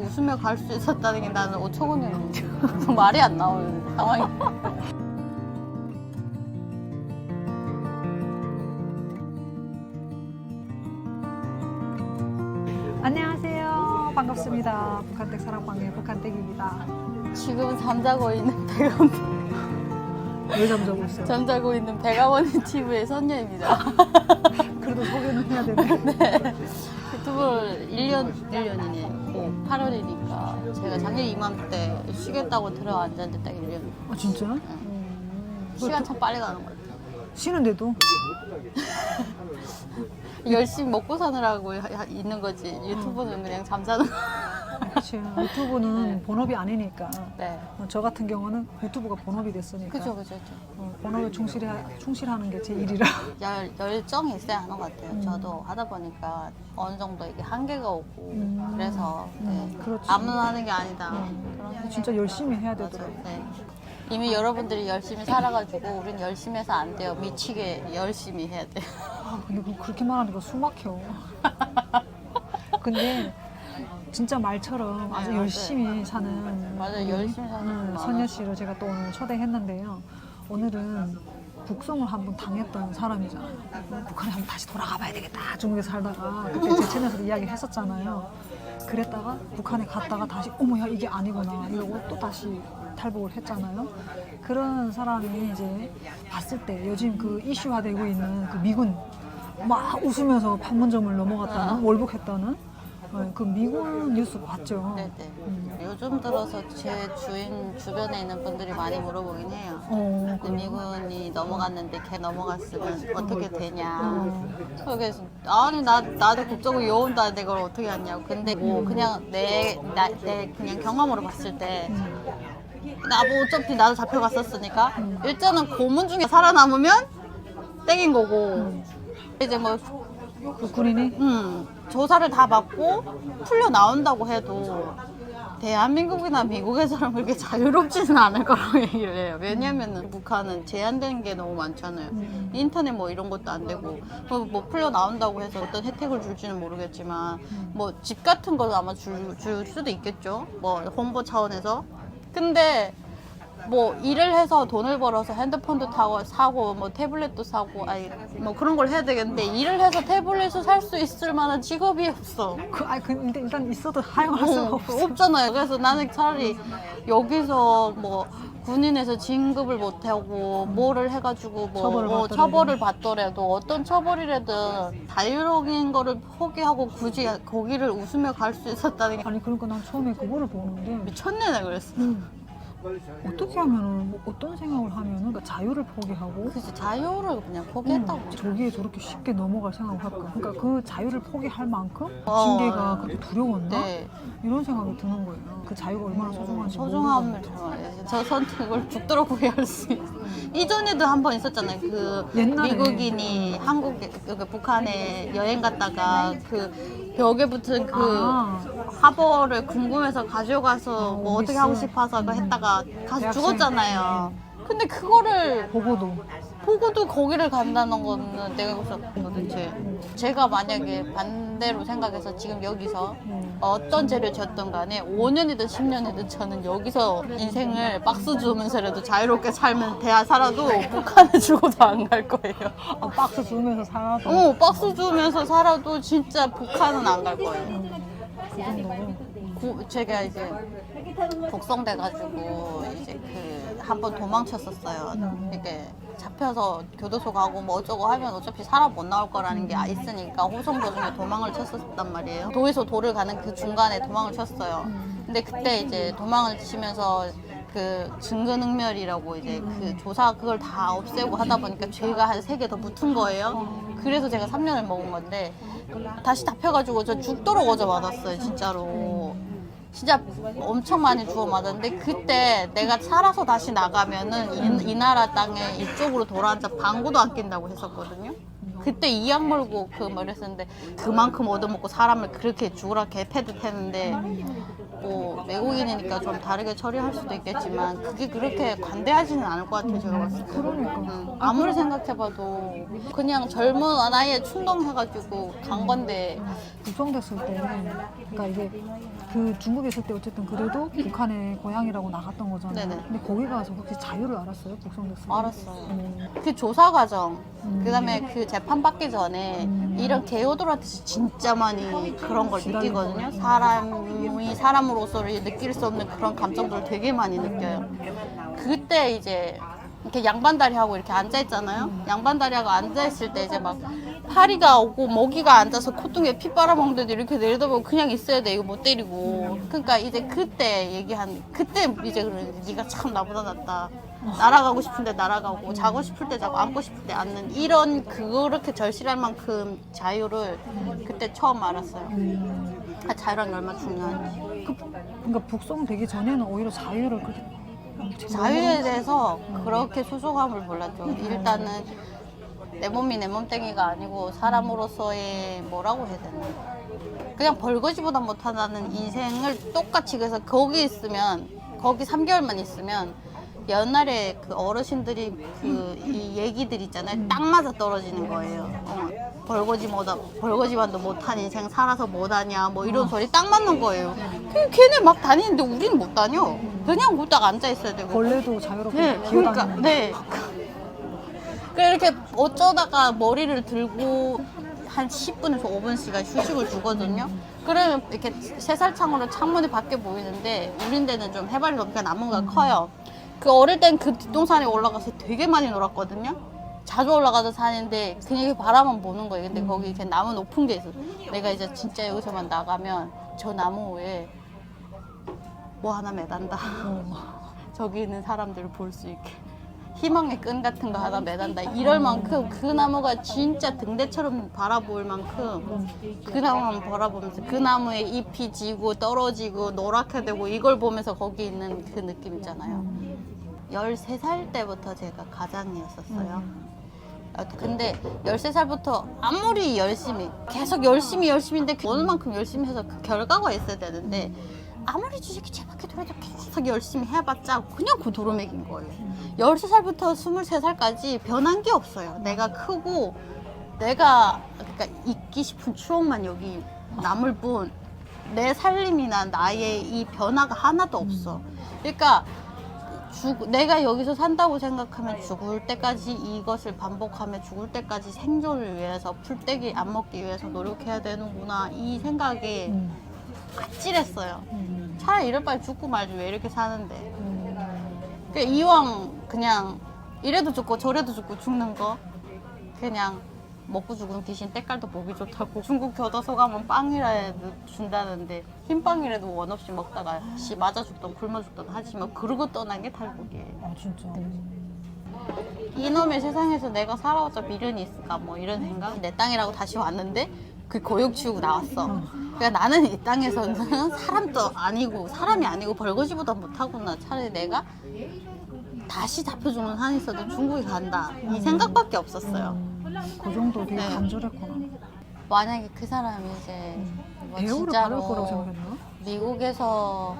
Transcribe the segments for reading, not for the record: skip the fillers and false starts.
웃으며 갈 수 있었다는 게 나는 5천 원이었는데 말이 안 나오는 상황이. 안녕하세요. 반갑습니다. 북한댁 사랑방의 북한댁입니다. 지금 잠자고 있는 배가원 왜 잠자고 있어요? 잠자고 있는 배가원인 TV의 선녀입니다. 그래도 소개는 해야 되네. 유튜브를 1년이네. 8월이니까 제가 작년 이맘때 쉬겠다고 들어앉았는데 딱 1년. 아 진짜? 시간 참 빨리 가는 것 같아요. 쉬는데도? 열심히 먹고 사느라고 있는 거지. 유튜브는 그냥 잠자는 거. 그렇지. 유튜브는 본업이 아니니까. 네. 저 같은 경우는 유튜브가 본업이 됐으니까. 그죠. 본업에 충실하는 게 제 일이라. 열정이 있어야 하는 것 같아요. 저도 하다 보니까 어느 정도 이게 한계가 오고 그래서 네. 그렇지. 아무나 하는 게 아니다. 그런 생각이 진짜 열심히 해야 맞아요. 되더라고요. 네. 이미 여러분들이 열심히 살아가지고 우린 열심히 해서 안 돼요. 미치게 열심히 해야 돼요. 근데 그렇게 말하니까 숨 막혀. 근데 진짜 말처럼 아주 네, 열심히 사는 맞아요. 열심히 사는 분 선녀 씨를 제가 또 오늘 초대했는데요. 오늘은 북송을 한번 당했던 사람이잖아요. 북한에 한번 다시 돌아가 봐야 되겠다. 중국에 살다가 그때 제 채널에서 이야기 했었잖아요. 그랬다가 북한에 갔다가 다시 어머야 이게 아니구나 이러고 또 다시 탈북을 했잖아요. 그런 사람이 이제 봤을 때 요즘 그 이슈화되고 있는 그 미군 막 웃으면서 판문점을 넘어갔다는 월북했다는 그 미군 뉴스 봤죠. 네네. 요즘 들어서 제 주변에 있는 분들이 많이 물어보긴 해요. 근데 미군이 넘어갔는데 걔 넘어갔으면 어떻게 되냐. 그래서 아니 나도 국적을 요온다는데 그걸 어떻게 하냐고. 근데 뭐 그냥 내 그냥 경험으로 봤을 때 나 뭐 어차피 나도 잡혀갔었으니까 일단은 고문 중에 살아남으면 땡인 거고 이제 뭐 그 군인이 조사를 다 받고 풀려 나온다고 해도 대한민국이나 미국에서는 그렇게 자유롭지는 않을 거라고 얘기를 해요. 왜냐면은 북한은 제한되는 게 너무 많잖아요. 인터넷 뭐 이런 것도 안 되고 뭐 풀려 나온다고 해서 어떤 혜택을 줄지는 모르겠지만 뭐 집 같은 거도 아마 줄 수도 있겠죠. 뭐 홍보 차원에서. 근데 뭐 일을 해서 돈을 벌어서 핸드폰도 사고 뭐 태블릿도 사고 아니 뭐 그런 걸 해야 되겠는데 일을 해서 태블릿을 살 수 있을 만한 직업이 없어. 근데 일단 있어도 사용할 수가 없어. 없잖아요. 그래서 나는 차라리 여기서 뭐 군인에서 진급을 못 하고 뭐를 해가지고 뭐 처벌을 받더라도 어떤 처벌이라든 자유로운 거를 포기하고 굳이 거기를 웃으며 갈 수 있었다는 게 아니 그러니까 난 처음에 그거를 보는데 미쳤네 그랬어. 어떻게 하면은 뭐 어떤 생각을 하면은 그러니까 자유를 포기하고 그치 자유를 그냥 포기했다고. 저기에 저렇게 쉽게 넘어갈 생각을 할까? 그러니까 그 자유를 포기할 만큼 어, 징계가 그렇게 두려웠나? 네. 이런 생각이 드는 거예요. 그 자유가 얼마나 소중한지 소중함을 모르겠는데. 잘 알아요. 저 선택을 죽도록 후회할 수 있어. 이전에도 한 번 있었잖아요. 그 옛날에. 미국인이 북한에 여행 갔다가 그 벽에 붙은 그 화보를 궁금해서 가져가서 뭐 어떻게 하고 싶어서 했다가 가서 대학생. 죽었잖아요. 근데 그거를 보고도 거기를 간다는 거는 내가 그래서 도대체 제가 만약에 반대로 생각해서 지금 여기서 어떤 죄를 졌던 간에 5년이든 10년이든 저는 여기서 인생을 박스 주면서라도 자유롭게 살면 살아도 북한에 죽어도 안 갈 거예요. 박스 주면서 살아도 박스 주면서 살아도 진짜 북한은 안 갈 거예요. 그 정도로 제가 이제 복성돼가지고 이제 한 번 도망쳤었어요. 이게 잡혀서 교도소 가고 뭐 어쩌고 하면 어차피 살아 못 나올 거라는 게 있으니까 호송 도중에 도망을 쳤었단 말이에요. 도에서 도를 가는 그 중간에 도망을 쳤어요. 근데 그때 이제 도망을 치면서 그 증거능멸이라고 이제 그 조사 그걸 다 없애고 하다 보니까 죄가 한 3개 더 붙은 거예요. 그래서 제가 3년을 먹은 건데 다시 잡혀가지고 저 죽도록 어제 맞았어요, 진짜로. 진짜 엄청 많이 주워 맞았는데 그때 내가 살아서 다시 나가면은 이 나라 땅에 이쪽으로 돌아앉아 방구도 안 낀다고 했었거든요. 그때 이악 물고 그 말했었는데 그만큼 얻어먹고 사람을 그렇게 죽으라 개패듯 했는데 뭐 외국인이 북한이니까 좀 다르게 처리할 수도 있겠지만 그게 그렇게 관대하지는 않을 것 같아요. 제가 봤을 때. 그러니까. 아무리 생각해봐도 그냥 젊은 나이에 충동해가지고 간 건데 북송됐을 때, 그러니까 이게 그 중국에 있을 때 어쨌든 그래도 북한의 고향이라고 나갔던 거잖아요. 네네. 근데 거기 가서 혹시 자유를 알았어요? 북송됐을 때? 알았어요. 음. 그 조사 과정, 그다음에 그 재판 받기 전에 이런 개요들한테서 진짜 많이 그런 걸 느끼거든요. 사람이 사람으로서를 느낄 수 없는 그런 감정들을 되게 많이 느껴요. 그때 이제 이렇게 양반다리하고 이렇게 앉아 있잖아요. 양반다리하고 앉아 있을 때 이제 막 파리가 오고 모기가 앉아서 콧등에 피 빨아먹는데도 이렇게 내려다보고 그냥 있어야 돼. 이거 못 때리고. 그러니까 이제 그때 그때 이제 그러는데 네가 참 나보다 낫다. 날아가고 싶은데 날아가고 자고 싶을 때 자고 앉고 싶을 때 앉는 이런 그렇게 절실할 만큼 자유를 그때 처음 알았어요. 자유란 게 얼마나 중요한지. 그러니까 북송되기 전에는 오히려 자유를 그렇게 자유에 대해서 그렇게 소중함을 몰랐죠. 일단은 내 몸이 내 몸땡이가 아니고 사람으로서의 뭐라고 해야 되나. 그냥 벌거지보다 못하다는 인생을 똑같이 그래서 거기 있으면 거기 3개월만 있으면 옛날에 그 어르신들이 그 이 얘기들 있잖아요. 딱 맞아 떨어지는 거예요. 벌거지만도 못한 인생 살아서 못하냐 뭐 이런 소리 딱 맞는 거예요. 걔네 막 다니는데 우리는 못 다녀. 그냥 딱 앉아 있어야 되고. 벌레도 자유롭게 네, 그러니까 기어다니는. 네. 이렇게 어쩌다가 머리를 들고 한 10분에서 5분씩간 휴식을 주거든요. 그러면 이렇게 새살창으로 창문이 밖에 보이는데 우린 데는 좀 해발이 높게 나무가 커요. 그 어릴 땐 그 뒷동산에 올라가서 되게 많이 놀았거든요. 자주 올라가던 산인데 그냥 이렇게 바라만 보는 거예요. 근데 거기 이렇게 나무 높은 게 있어. 내가 이제 진짜 여기서만 나가면 저 나무 위에 뭐 하나 매단다. 저기 있는 사람들을 볼 수 있게. 희망의 끈 같은 거 하나 매단다. 이럴 만큼 그 나무가 진짜 등대처럼 바라보일 만큼 그 나무만 바라보면서 그 나무에 잎이 지고 떨어지고 노랗게 되고 이걸 보면서 거기 있는 그 느낌 있잖아요. 13살 때부터 제가 가장이었었어요. 근데 13살부터 아무리 열심히 계속 열심히인데 어느 만큼 열심히 해서 그 결과가 있어야 되는데 아무리 주식이 제밖에 돌아도 계속 열심히 해봤자 그냥 그 도루묵인 거예요. 13살부터 23살까지 변한 게 없어요. 내가 크고 내가 그러니까 잊기 싶은 추억만 여기 남을 뿐 내 살림이나 나의 이 변화가 하나도 없어. 그러니까 내가 여기서 산다고 생각하면 죽을 때까지 이것을 반복하며 죽을 때까지 생존을 위해서 풀떼기 안 먹기 위해서 노력해야 되는구나 이 생각에 아찔했어요. 차라리 이럴 바에 죽고 말지 왜 이렇게 사는데. 그러니까 이왕 그냥 이래도 죽고 저래도 죽고 죽는 거 그냥 먹고 죽은 귀신 때깔도 보기 좋다고. 중국 교도소 가면 빵이라도 준다는데 흰빵이라도 원 없이 먹다가 씨 맞아 죽던 굶어 죽던 하지만 그러고 떠난 게 탈북이에요. 아 진짜. 이놈의 세상에서 내가 살아왔자 미련이 있을까 뭐 이런 생각. 내 땅이라고 다시 왔는데 그 고역 치우고 나왔어. 그러니까 나는 이 땅에서는 사람도 아니고 사람이 아니고 벌거지보다 못하구나. 차라리 내가 다시 잡혀주는 한이 있어도 중국에 간다 이 생각밖에 없었어요. 그 정도 되게 네. 간절했구나. 만약에 그 사람이 이제 뭐 배우를 받을 거라고 생각했나? 미국에서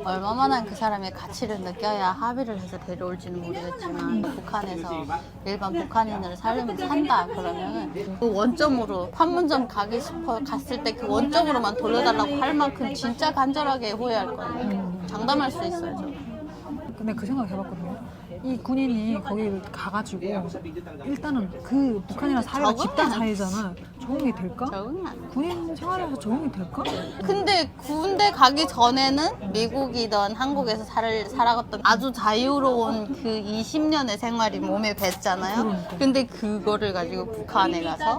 얼마만한 그 사람의 가치를 느껴야 합의를 해서 데려올지는 모르겠지만 북한에서 일반 북한인을 산다 그러면 그 원점으로 판문점 가기 싶어 갔을 때 그 원점으로만 돌려달라고 할 만큼 진짜 간절하게 후회할 거예요. 장담할 수 있어요. 저는. 근데 그 생각 해봤거든요. 이 군인이 거기 가가지고 일단은 그 북한이랑 사이가 적응이 집단 안 사이잖아. 적응이 될까? 적응이 안 돼. 군인 생활에서 적응이 될까? 근데 군대 가기 전에는 미국이든 한국에서 살아갔던 아주 자유로운 그 20년의 생활이 몸에 뱄잖아요. 그러니까. 근데 그거를 가지고 북한에 가서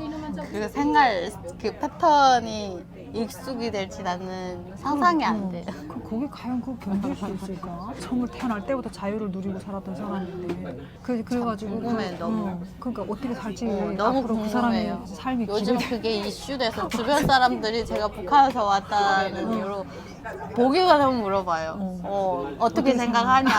그 생활 그 패턴이 익숙이 될지 나는 상상이 안 돼요. 거기 과연 그 견딜 수 있을까? 정말 태어날 때부터 자유를 누리고 살았던 사람인데 그래가지고 궁금해, 너무. 그러니까 어떻게 살지 너무 앞으로 그 사람의 궁금해요. 삶이 요즘 기대. 그게 이슈돼서 주변 사람들이 제가 북한에서 왔다는 이유로 보기가 되면 물어봐요. 어떻게 어떻게 생각하냐.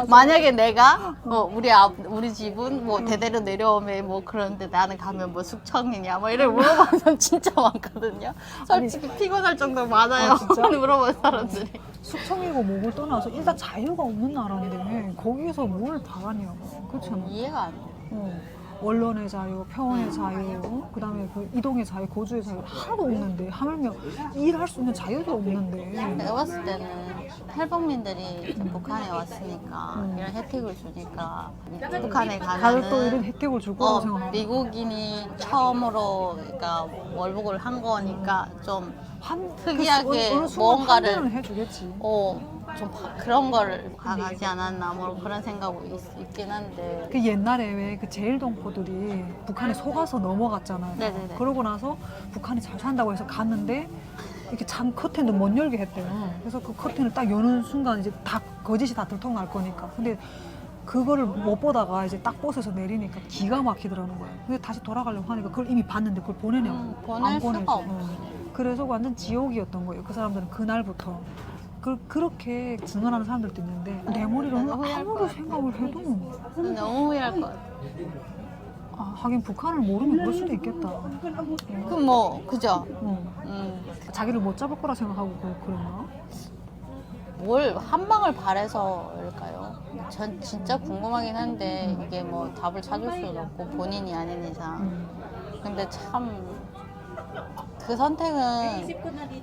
만약에 내가 우리 집은 뭐 대대로 내려오면 뭐 그런데 나는 가면 뭐 숙청이냐 뭐 이래 물어봐서 진짜 많거든요. 솔직히 피곤할 정도로 많아요. 아, 진짜? 물어보는 사람들이. 숙청이고 목을 떠나서 일단 자유가 없는 나라인데 거기서 뭘 바라냐고. 그렇잖아. 이해가 안 돼요. 언론의 자유, 평화의 자유, 그다음에 그 이동의 자유, 거주의 자유 하나도 없는데 하물며 일할 수 있는 자유도 없는데. 내가 봤을 때는 탈북민들이 이제 북한에 왔으니까 이런 혜택을 주니까 북한에 다들 또 이런 가면은 혜택을 줄 거라고 생각하고. 미국인이 처음으로 그러니까 월북을 한 거니까 좀 특이하게 어느 순간 뭔가를- 환대는 해주겠지. 좀 그런 거를 가지 않았나 뭐 그런 생각이 있긴 한데. 그 옛날에 왜 그 제일동포들이 북한에 속아서 넘어갔잖아요. 네네네. 그러고 나서 북한이 잘 산다고 해서 갔는데 이렇게 장 커튼도 못 열게 했대요. 그래서 그 커튼을 딱 여는 순간 이제 다 거짓이 다 들통날 거니까. 근데 그거를 못 보다가 이제 딱 버스에서 내리니까 기가 막히더라는 거예요. 근데 다시 돌아가려고 하니까 그걸 이미 봤는데 그걸 보내냐고. 보낼 안 보내지. 수가 없어. 그래서 완전 지옥이었던 거예요. 그 사람들은 그날부터. 그렇게 증언하는 사람들도 있는데 내 머리로는 아무리 생각을 해도 너무 후회할 것 같아. 하긴 북한을 모르면 그럴 수도 있겠다. 그럼 뭐 그죠? 자기를 못 잡을 거라 생각하고 그런가? 뭘 한 방을 바래서일까요? 전 진짜 궁금하긴 한데 이게 뭐 답을 찾을 수는 없고 본인이 아닌 이상. 근데 참 그 선택은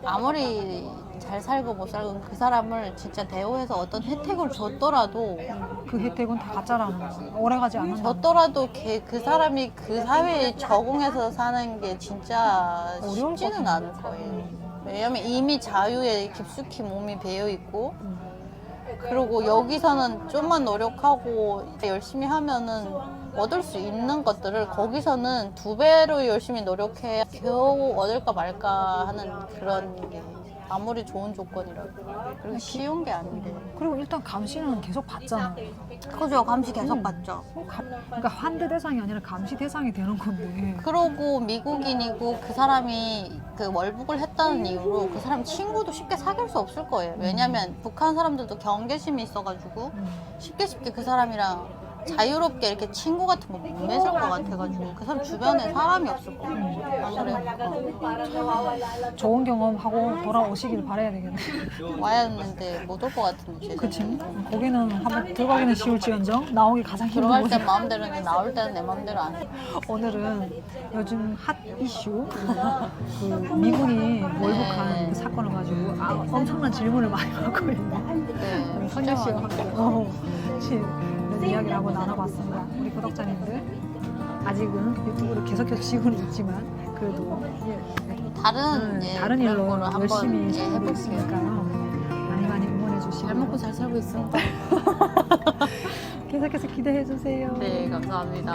아무리 잘 살고 못 살고 그 사람을 진짜 대우해서 어떤 혜택을 줬더라도 그 혜택은 다 가짜라는 거야. 오래가지 않는다. 줬더라도 그 사람이 그 사회에 적응해서 사는 게 진짜 어려울 것 쉽지는 같아. 않을 거예요. 왜냐면 이미 자유에 깊숙이 몸이 배어 있고 그리고 여기서는 좀만 노력하고 열심히 하면은 얻을 수 있는 것들을 거기서는 2배로 열심히 노력해 겨우 얻을까 말까 하는 그런 게 아무리 좋은 조건이라도 그리고 쉬운 게 아닌데. 그리고 일단 감시는 계속 받잖아. 그죠, 감시 계속 받죠. 그러니까 환대 대상이 아니라 감시 대상이 되는 건데. 그러고 미국인이고 그 사람이 그 월북을 했다는 이유로 그 사람 친구도 쉽게 사귈 수 없을 거예요. 왜냐면 북한 사람들도 경계심이 있어가지고 쉽게 그 사람이랑 자유롭게 이렇게 친구 같은 거 못 맺을 것 같아가지고 그 사람 주변에 사람이 없을 거예요. 안 그래요? 좋은 경험하고 돌아오시길 바라야 되겠네. 와야 했는데 못 올 것 같은데 제 그치? 생각에. 거기는 한번 들어가기는 쉬울지언정 나오기 가장 힘든 들어갈 곳. 땐 마음대로인데 나올 때는 내 마음대로 안 해. 오늘은 요즘 핫 이슈 그 미군이 월북한 그 사건을 가지고 엄청난 질문을 많이 받고 있는 네, 선재 진짜 씨와 많이 함께 이런 이야기를 한번 나눠봤습니다. 우리 구독자님들 아직은 유튜브를 계속해서 지고는 있지만 그래도 다른 다른 그런 일로 거를 한번 열심히 이제 하고 해볼게요. 있으니까요. 많이 응원해 주시고 잘 먹고 잘 살고 있습니다. 계속해서 기대해 주세요. 네, 감사합니다.